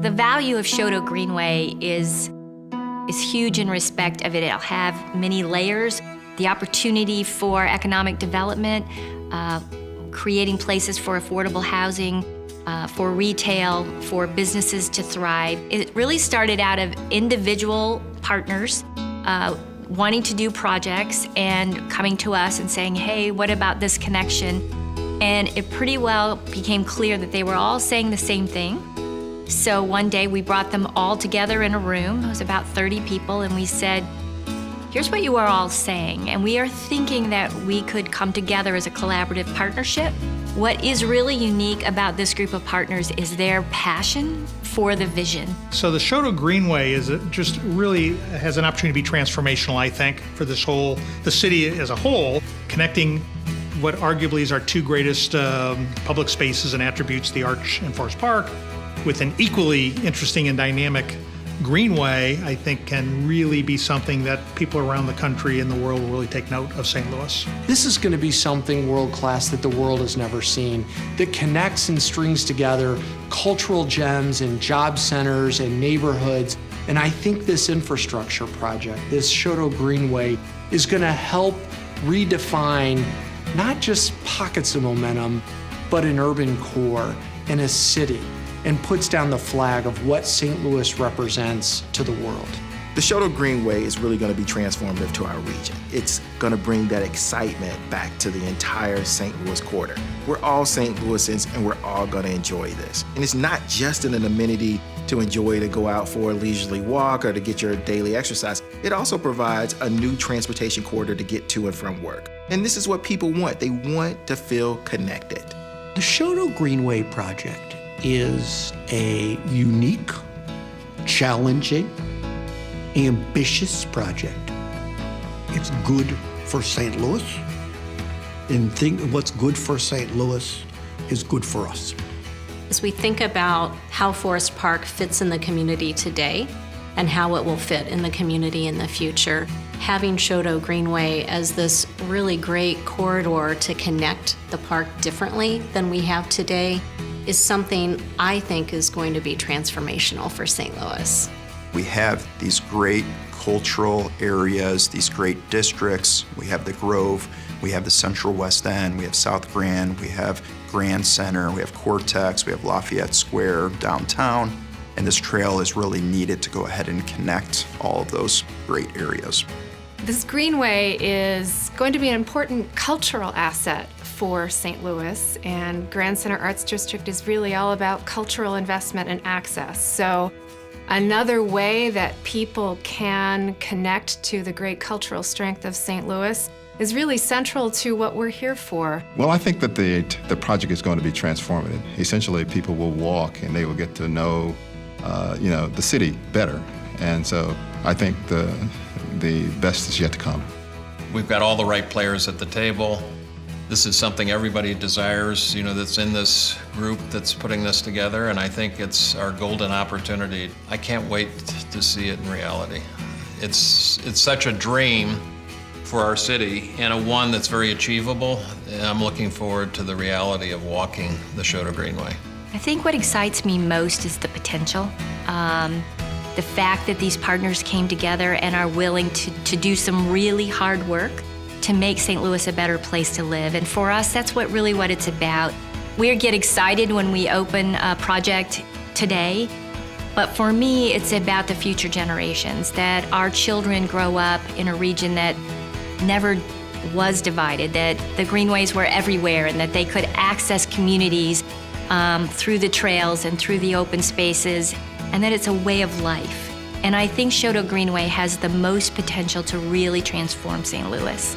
The value of Chouteau Greenway is huge in respect of it. It'll have many layers, the opportunity for economic development, creating places for affordable housing, for retail, for businesses to thrive. It really started out of individual partners wanting to do projects and coming to us and saying, hey, what about this connection? And it pretty well became clear that they were all saying the same thing. So one day we brought them all together in a room. It was about 30 people, and we said, here's what you are all saying, and we are thinking that we could come together as a collaborative partnership. What is really unique about this group of partners is their passion for the vision. So the Chouteau Greenway just really has an opportunity to be transformational, I think, for the city as a whole, connecting what arguably is our two greatest public spaces and attributes, the Arch and Forest Park, with an equally interesting and dynamic Greenway. I think can really be something that people around the country and the world will really take note of St. Louis. This is going to be something world-class that the world has never seen, that connects and strings together cultural gems and job centers and neighborhoods. And I think this infrastructure project, this Chouteau Greenway, is going to help redefine not just pockets of momentum, but an urban core and a city, and puts down the flag of what St. Louis represents to the world. The Chouteau Greenway is really going to be transformative to our region. It's going to bring that excitement back to the entire St. Louis quarter. We're all St. Louisans, and we're all going to enjoy this. And it's not just an amenity to enjoy, to go out for a leisurely walk or to get your daily exercise. It also provides a new transportation corridor to get to and from work. And this is what people want. They want to feel connected. The Chouteau Greenway project is a unique, challenging, ambitious project. It's good for St. Louis, and what's good for St. Louis is good for us. As we think about how Forest Park fits in the community today and how it will fit in the community in the future, having Chouteau Greenway as this really great corridor to connect the park differently than we have today is something I think is going to be transformational for St. Louis. We have these great cultural areas, these great districts. We have the Grove, we have the Central West End, we have South Grand, we have Grand Center, we have Cortex, we have Lafayette Square downtown, and this trail is really needed to go ahead and connect all of those great areas. This Greenway is going to be an important cultural asset for St. Louis, and Grand Center Arts District is really all about cultural investment and access. So another way that people can connect to the great cultural strength of St. Louis is really central to what we're here for. Well, I think that the project is going to be transformative. Essentially, people will walk and they will get to know, the city better. And so I think the best is yet to come. We've got all the right players at the table. This is something everybody desires, that's in this group that's putting this together, and I think it's our golden opportunity. I can't wait to see it in reality. It's such a dream for our city, and a one that's very achievable. And I'm looking forward to the reality of walking the Chouteau Greenway. I think what excites me most is the potential. The fact that these partners came together and are willing to do some really hard work to make St. Louis a better place to live. And for us, that's what it's about. We get excited when we open a project today, but for me, it's about the future generations, that our children grow up in a region that never was divided, that the greenways were everywhere, and that they could access communities through the trails and through the open spaces, and that it's a way of life. And I think Chouteau Greenway has the most potential to really transform St. Louis.